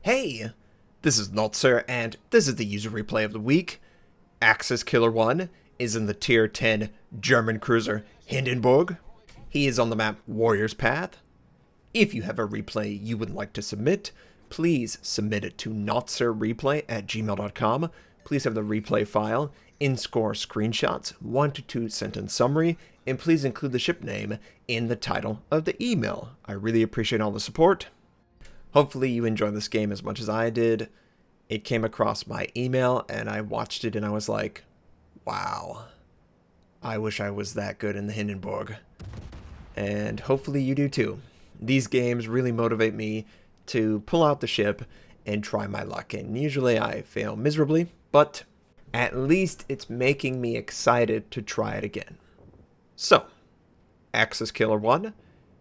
Hey, this is Notser, and this is the user replay of the week. Axis Killer 1 is in the Tier 10 German cruiser Hindenburg. He is on the map Warrior's Path. If you have a replay you would like to submit, please submit it to notserreplay@gmail.com. Please have the replay file, in-score screenshots, 1 to 2 sentence summary, and please include the ship name in the title of the email. I really appreciate all the support. Hopefully you enjoyed this game as much as I did. It came across my email and I watched it and I was like, wow, I wish I was that good in the Hindenburg. And hopefully you do too. These games really motivate me to pull out the ship and try my luck. And usually I fail miserably, but at least it's making me excited to try it again. So, Axis Killer 1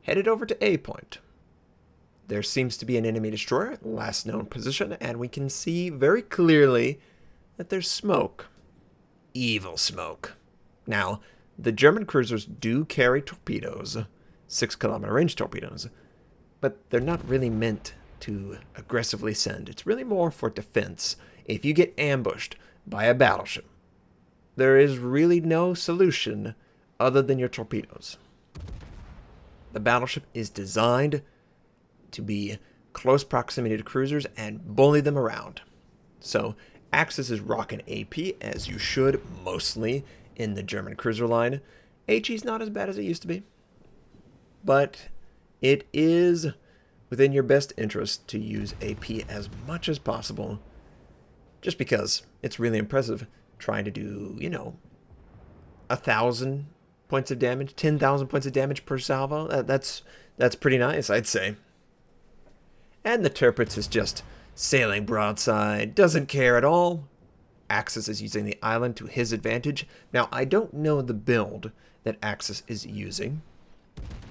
headed over to A point. There seems to be an enemy destroyer, last known position, and we can see very clearly that there's smoke. Evil smoke. Now, the German cruisers do carry torpedoes, 6-kilometer range torpedoes, but they're not really meant to aggressively send. It's really more for defense. If you get ambushed by a battleship, there is really no solution other than your torpedoes. The battleship is designed to be close proximity to cruisers and bully them around. So Axis is rocking AP, as you should, mostly in the German cruiser line. HE's not as bad as it used to be, but it is within your best interest to use AP as much as possible, just because it's really impressive trying to do, 1,000 points of damage, 10,000 points of damage per salvo. That's pretty nice, I'd say. And the Tirpitz is just sailing broadside, doesn't care at all. Axis is using the island to his advantage. Now, I don't know the build that Axis is using,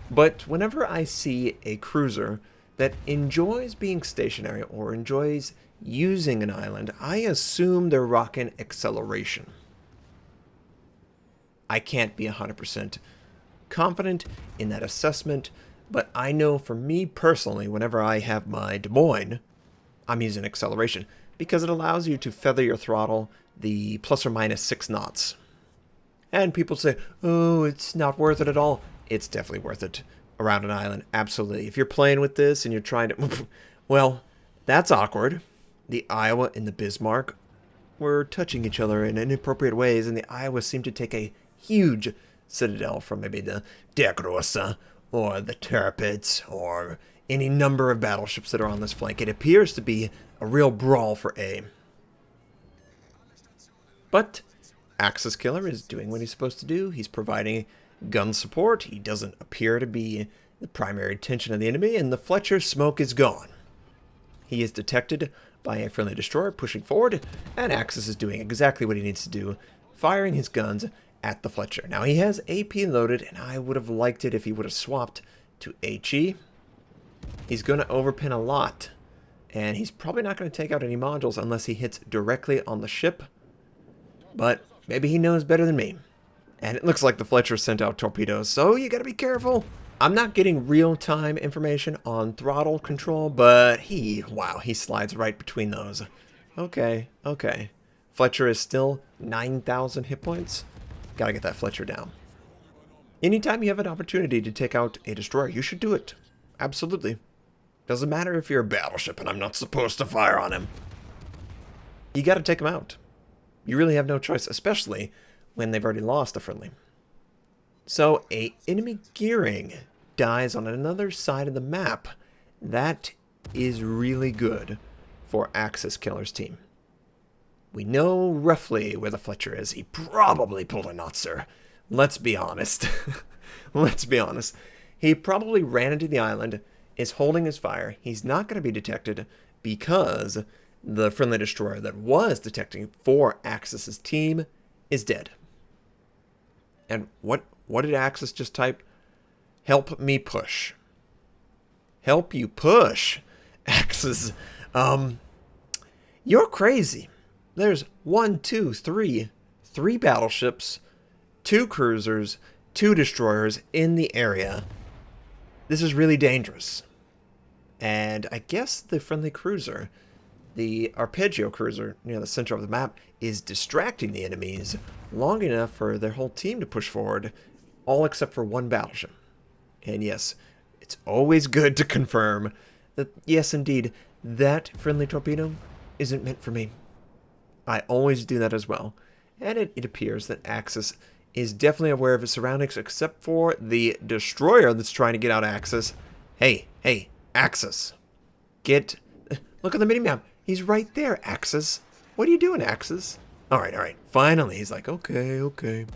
but whenever I see a cruiser that enjoys being stationary or enjoys using an island, I assume they're rocking acceleration. I can't be 100% confident in that assessment, but I know for me personally, whenever I have my Des Moines, I'm using acceleration because it allows you to feather your throttle the plus or minus 6 knots. And people say, oh, it's not worth it at all. It's definitely worth it around an island. Absolutely. If you're playing with this and you're trying to, well, that's awkward. The Iowa and the Bismarck were touching each other in inappropriate ways, and the Iowa seemed to take a huge citadel from maybe the Der Grosse or the Tirpitz, or any number of battleships that are on this flank. It appears to be a real brawl for A. But Axis Killer is doing what he's supposed to do. He's providing gun support. He doesn't appear to be the primary attention of the enemy, and the Fletcher's smoke is gone. He is detected by a friendly destroyer pushing forward, and Axis is doing exactly what he needs to do, firing his guns at the Fletcher. Now, he has AP loaded, and I would have liked it if he would have swapped to HE. He's going to overpin a lot, and he's probably not going to take out any modules unless he hits directly on the ship. But maybe he knows better than me. And it looks like the Fletcher sent out torpedoes, so you got to be careful. I'm not getting real-time information on throttle control, but he slides right between those. Okay. Fletcher is still 9,000 hit points. Gotta get that Fletcher down. Anytime you have an opportunity to take out a destroyer, you should do it. Absolutely. Doesn't matter if you're a battleship and I'm not supposed to fire on him. You gotta take him out. You really have no choice, especially when they've already lost a friendly. So, a enemy gearing dies on another side of the map. That is really good for Axis Killer's team. We know roughly where the Fletcher is. He probably pulled a Notser. Let's be honest. Let's be honest. He probably ran into the island, is holding his fire. He's not going to be detected because the friendly destroyer that was detecting for Axis's team is dead. And what did Axis just type? Help me push. Help you push. Axis, you're crazy. There's 3 battleships, 2 cruisers, 2 destroyers in the area. This is really dangerous. And I guess the friendly cruiser, the arpeggio cruiser near the center of the map, is distracting the enemies long enough for their whole team to push forward, all except for one battleship. And yes, it's always good to confirm that, yes, indeed, that friendly torpedo isn't meant for me. I always do that as well. And it appears that Axis is definitely aware of his surroundings, except for the destroyer that's trying to get out Axis. Hey, Axis. Look at the minimap. He's right there, Axis. What are you doing, Axis? Alright. Finally, he's like, okay.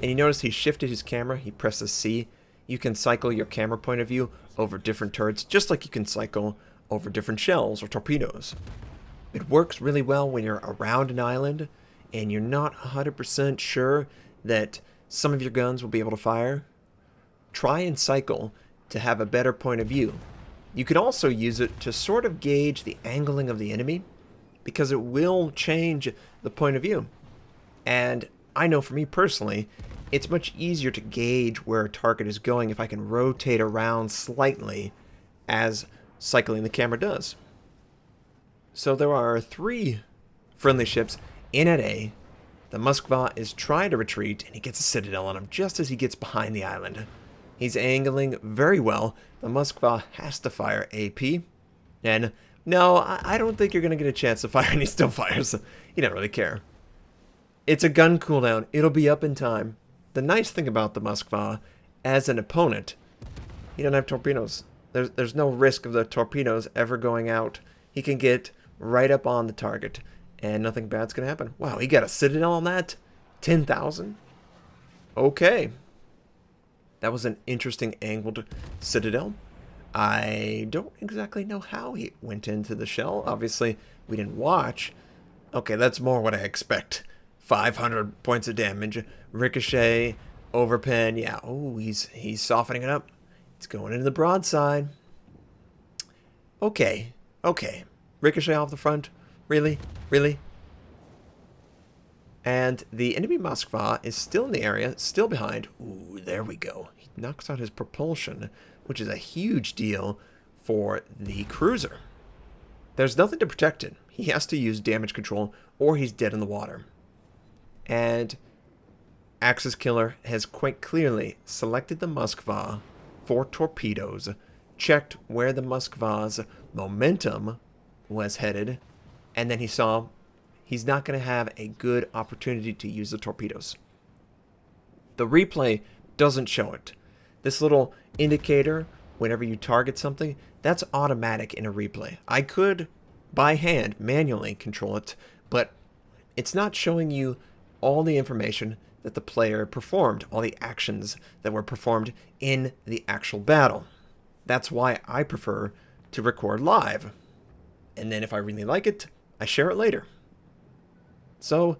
And you notice he shifted his camera. He presses C. You can cycle your camera point of view over different turrets, just like you can cycle over different shells or torpedoes. It works really well when you're around an island and you're not 100% sure that some of your guns will be able to fire. Try and cycle to have a better point of view. You can also use it to sort of gauge the angling of the enemy, because it will change the point of view. And I know for me personally, it's much easier to gauge where a target is going if I can rotate around slightly, as cycling the camera does. So there are 3 friendly ships in at A. The Moskva is trying to retreat, and he gets a citadel on him just as he gets behind the island. He's angling very well. The Moskva has to fire AP. And no, I don't think you're going to get a chance to fire, and he still fires. He doesn't really care. It's a gun cooldown. It'll be up in time. The nice thing about the Moskva, as an opponent, he doesn't have torpedoes. There's no risk of the torpedoes ever going out. He can get right up on the target, and nothing bad's going to happen. Wow, he got a citadel on that? 10,000? Okay. That was an interesting angled citadel. I don't exactly know how he went into the shell. Obviously, we didn't watch. Okay, that's more what I expect. 500 points of damage. Ricochet, overpen. Yeah, oh, he's softening it up. It's going into the broadside. Okay. Ricochet off the front. Really? And the enemy Moskva is still in the area, still behind. Ooh, there we go. He knocks out his propulsion, which is a huge deal for the cruiser. There's nothing to protect it. He has to use damage control, or he's dead in the water. And Axis Killer has quite clearly selected the Moskva for torpedoes, checked where the Moskva's momentum was headed, and then he saw he's not going to have a good opportunity to use the torpedoes. The replay doesn't show it. This little indicator, whenever you target something, that's automatic in a replay. I could, by hand, manually control it, but it's not showing you all the information that the player performed, all the actions that were performed in the actual battle. That's why I prefer to record live. And then if I really like it, I share it later. So,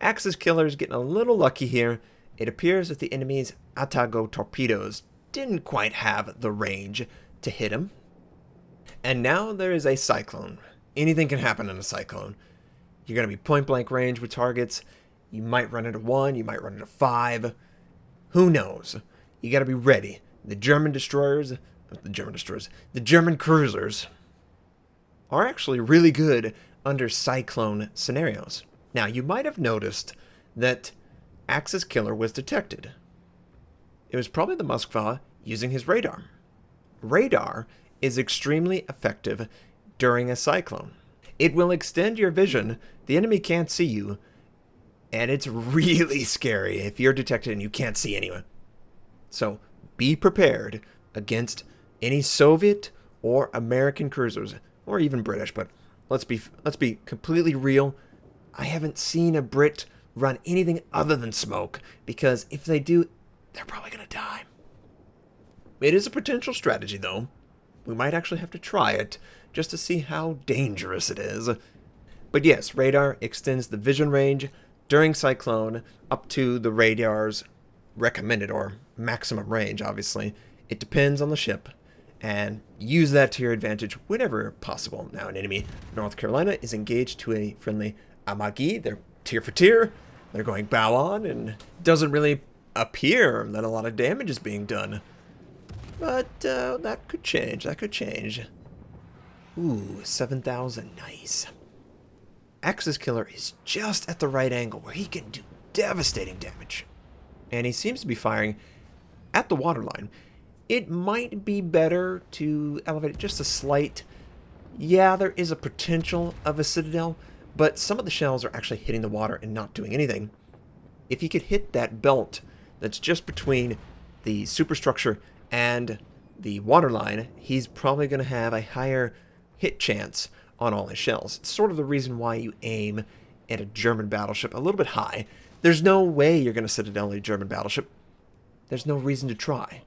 Axis Killer is getting a little lucky here. It appears that the enemy's Atago torpedoes didn't quite have the range to hit him. And now there is a Cyclone. Anything can happen in a Cyclone. You're going to be point blank range with targets. You might run into 1, you might run into 5. Who knows? You got to be ready. The German cruisers are actually really good under Cyclone scenarios. Now, you might have noticed that Axis Killer was detected. It was probably the Moskva using his radar. Radar is extremely effective during a cyclone. It will extend your vision. The enemy can't see you, and it's really scary if you're detected and you can't see anyone. So be prepared against any Soviet or American cruisers, or even British, but let's be completely real. I haven't seen a Brit run anything other than smoke, because if they do, they're probably going to die. It is a potential strategy, though. We might actually have to try it, just to see how dangerous it is. But yes, radar extends the vision range during Cyclone up to the radar's recommended or maximum range, obviously. It depends on the ship, and use that to your advantage whenever possible. Now, an enemy North Carolina is engaged to a friendly Amagi. They're tier for tier. They're going bow on, and it doesn't really appear that a lot of damage is being done. But that could change. That could change. Ooh, 7,000. Nice. Axis Killer is just at the right angle where he can do devastating damage. And he seems to be firing at the waterline. It might be better to elevate it just a slight. Yeah, there is a potential of a citadel, but some of the shells are actually hitting the water and not doing anything. If he could hit that belt that's just between the superstructure and the waterline, he's probably going to have a higher hit chance on all his shells. It's sort of the reason why you aim at a German battleship a little bit high. There's no way you're going to citadel a German battleship. There's no reason to try.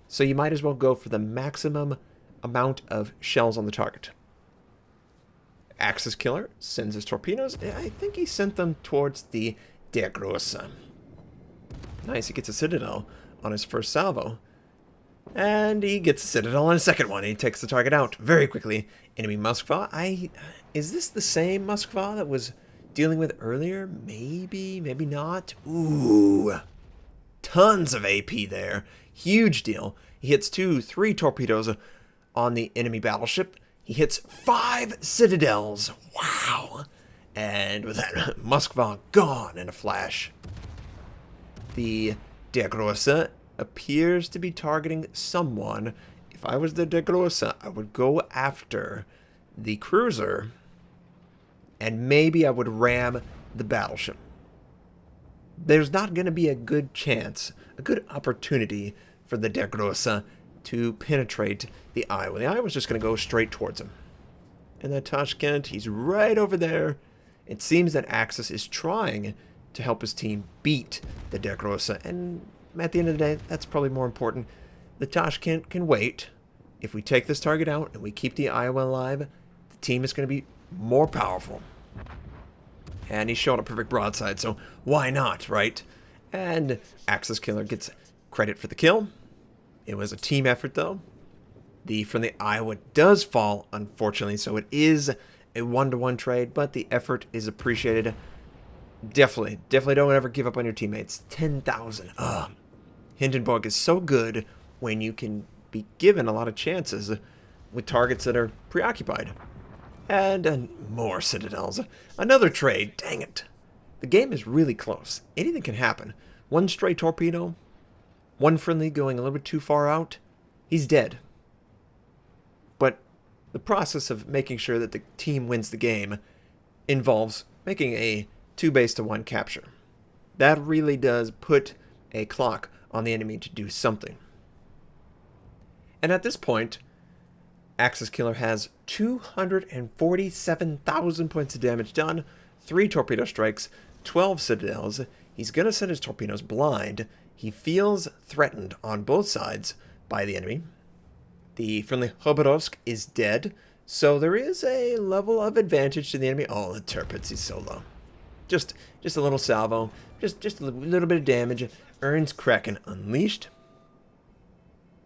So you might as well go for the maximum amount of shells on the target. Axis Killer sends his torpedoes. I think he sent them towards the Der Grosse. Nice, he gets a citadel on his first salvo. And he gets a citadel on his second one. He takes the target out very quickly. Enemy Moskva. Is this the same Moskva that was dealing with earlier? Maybe, maybe not. Ooh. Tons of AP there. Huge deal. He hits 3 torpedoes on the enemy battleship. He hits 5 citadels. Wow. And with that, Moskva gone in a flash. The Der Grosse appears to be targeting someone. If I was the Der Grosse, I would go after the cruiser, and maybe I would ram the battleship. There's not going to be a good chance, a good opportunity for the Der Grosse to penetrate the Iowa. The Iowa's just going to go straight towards him. And that Tashkent, he's right over there. It seems that Axis is trying to help his team beat the Der Grosse, and at the end of the day, that's probably more important. The Tashkent can wait. If we take this target out and we keep the Iowa alive, the team is going to be more powerful. And he's showing a perfect broadside, so why not, right? And Axis Killer gets credit for the kill. It was a team effort, though. The from the Iowa does fall, unfortunately, so it is a 1-to-1 trade, but the effort is appreciated. Definitely don't ever give up on your teammates. 10,000. Hindenburg is so good when you can be given a lot of chances with targets that are preoccupied. And more citadels. Another trade. Dang it. The game is really close. Anything can happen. One stray torpedo, one friendly going a little bit too far out, he's dead. But the process of making sure that the team wins the game involves making a 2-base-to-1 capture. That really does put a clock on the enemy to do something. And at this point, Axis Killer has 247,000 points of damage done, 3 torpedo strikes, 12 citadels. He's going to send his torpedoes blind. He feels threatened on both sides by the enemy. The friendly Khobarovsk is dead, so there is a level of advantage to the enemy. Oh, the Tirpitz is so low. Just a little salvo, just a little bit of damage. Earns Kraken unleashed.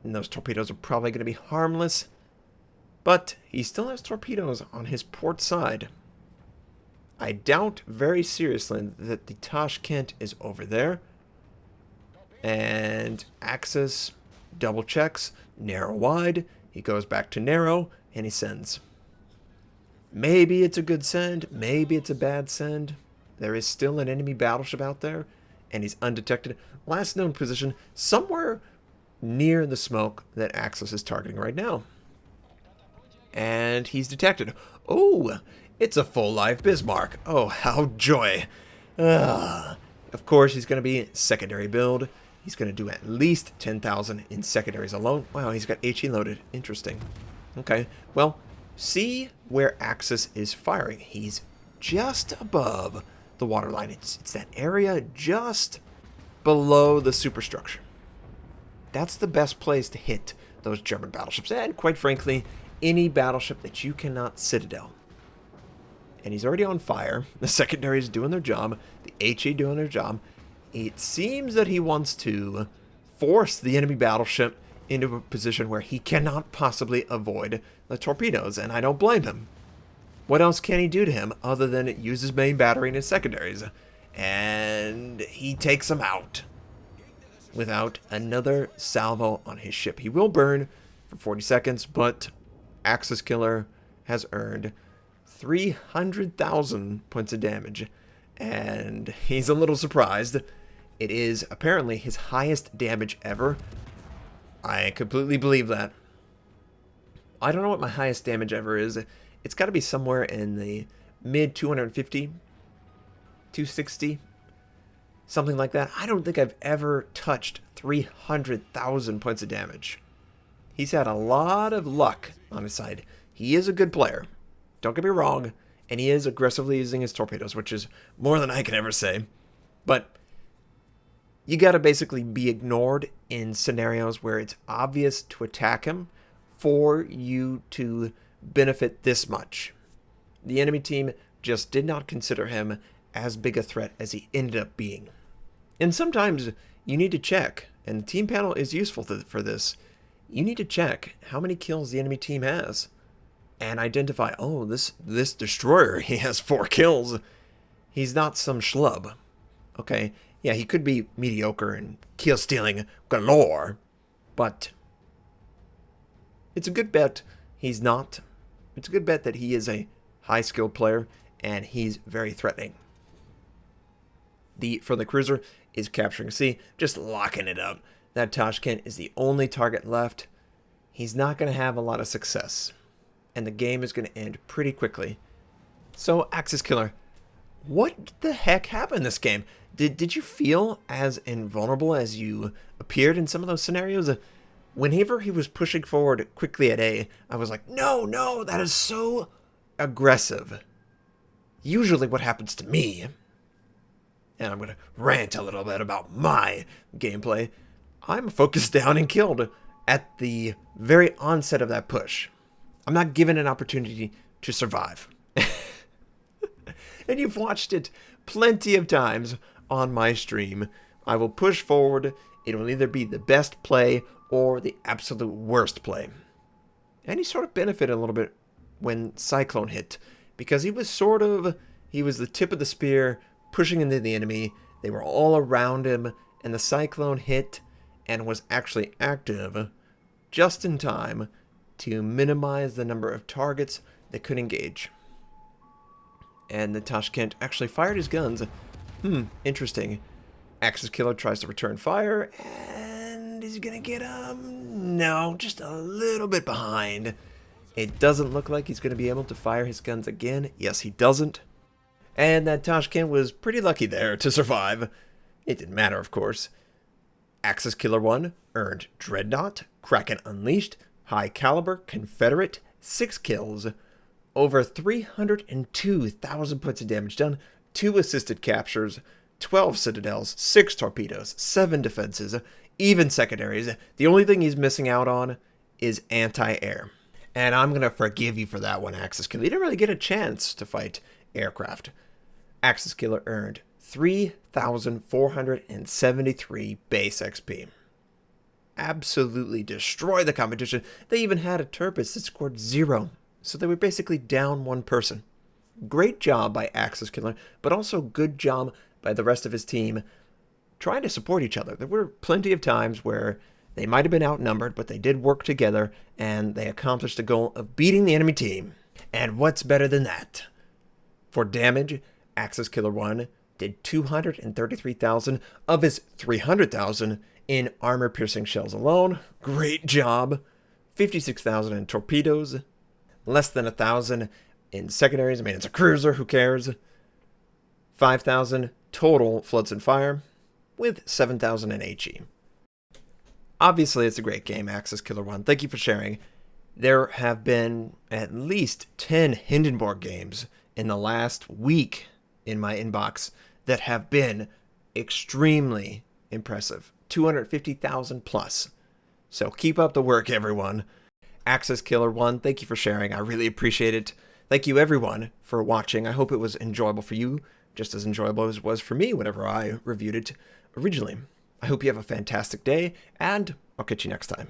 And those torpedoes are probably going to be harmless. But he still has torpedoes on his port side. I doubt very seriously that the Tashkent is over there. And Axis double checks, narrow wide. He goes back to narrow, and he sends. Maybe it's a good send, maybe it's a bad send. There is still an enemy battleship out there, and he's undetected. Last known position, somewhere near the smoke that Axis is targeting right now. And he's detected. Oh, it's a full live Bismarck. Oh, how joy. Of course, he's going to be secondary build. He's going to do at least 10,000 in secondaries alone. Wow, he's got HE loaded. Interesting. Okay, well, see where Axis is firing. He's just above the waterline. It's that area just below the superstructure. That's the best place to hit those German battleships. And quite frankly, any battleship that you cannot citadel. And he's already on fire. The secondaries doing their job. The HE doing their job. It seems that he wants to force the enemy battleship into a position where he cannot possibly avoid the torpedoes. And I don't blame him. What else can he do to him other than use his main battery and his secondaries? And he takes them out. without another salvo on his ship. He will burn for 40 seconds, but Axis Killer has earned 300,000 points of damage, and he's a little surprised. It is apparently his highest damage ever. I completely believe that. I don't know what my highest damage ever is. It's got to be somewhere in the mid 250, 260, something like that. I don't think I've ever touched 300,000 points of damage. He's had a lot of luck on his side. He is a good player, don't get me wrong, and he is aggressively using his torpedoes, which is more than I can ever say. But you got to basically be ignored in scenarios where it's obvious to attack him for you to benefit this much. The enemy team just did not consider him as big a threat as he ended up being. And sometimes you need to check, and the team panel is useful for this. You need to check how many kills the enemy team has and identify, oh, this destroyer, he has 4 kills. He's not some schlub. Okay, yeah, he could be mediocre and kill stealing galore, but it's a good bet he's not. It's a good bet that he is a high-skilled player, and he's very threatening. For the cruiser is capturing C, just locking it up. That Tashkent is the only target left. He's not going to have a lot of success, and the game is going to end pretty quickly. So, Axis Killer, what the heck happened this game? Did you feel as invulnerable as you appeared in some of those scenarios? Whenever he was pushing forward quickly at A, I was like, no, that is so aggressive. Usually what happens to me, and I'm going to rant a little bit about my gameplay, I'm focused down and killed at the very onset of that push. I'm not given an opportunity to survive. And you've watched it plenty of times on my stream. I will push forward. It will either be the best play or the absolute worst play. And he sort of benefited a little bit when Cyclone hit, because he was the tip of the spear pushing into the enemy. They were all around him, and the Cyclone hit and was actually active just in time to minimize the number of targets that could engage. And the Tashkent actually fired his guns. Interesting. Axis Killer tries to return fire, and is he gonna get him? No, just a little bit behind. It doesn't look like he's gonna be able to fire his guns again. Yes, he doesn't. And that Tashkent was pretty lucky there to survive. It didn't matter, of course. Axis Killer 1 earned Dreadnought, Kraken Unleashed, High Caliber, Confederate, 6 kills, over 302,000 points of damage done, 2 assisted captures, 12 citadels, 6 torpedoes, 7 defenses, even secondaries. The only thing he's missing out on is anti-air. And I'm going to forgive you for that one, Axis Killer. You didn't really get a chance to fight aircraft. Axis Killer earned 3,473 base XP. Absolutely destroyed the competition. They even had a Turpus that scored 0. So they were basically down 1 person. Great job by Axis Killer, but also good job by the rest of his team trying to support each other. There were plenty of times where they might have been outnumbered, but they did work together, and they accomplished the goal of beating the enemy team. And what's better than that? For damage, Axis Killer 1 did 233,000 of his 300,000 in armor-piercing shells alone. Great job. 56,000 in torpedoes. Less than 1,000 in secondaries. I mean, it's a cruiser, who cares? 5,000 total floods and fire, with 7,000 in HE. Obviously, it's a great game, Axis Killer 1. Thank you for sharing. There have been at least 10 Hindenburg games in the last week in my inbox that have been extremely impressive. 250,000 plus. So keep up the work, everyone. Axis Killer 1, thank you for sharing. I really appreciate it. Thank you, everyone, for watching. I hope it was enjoyable for you, just as enjoyable as it was for me whenever I reviewed it originally. I hope you have a fantastic day, and I'll catch you next time.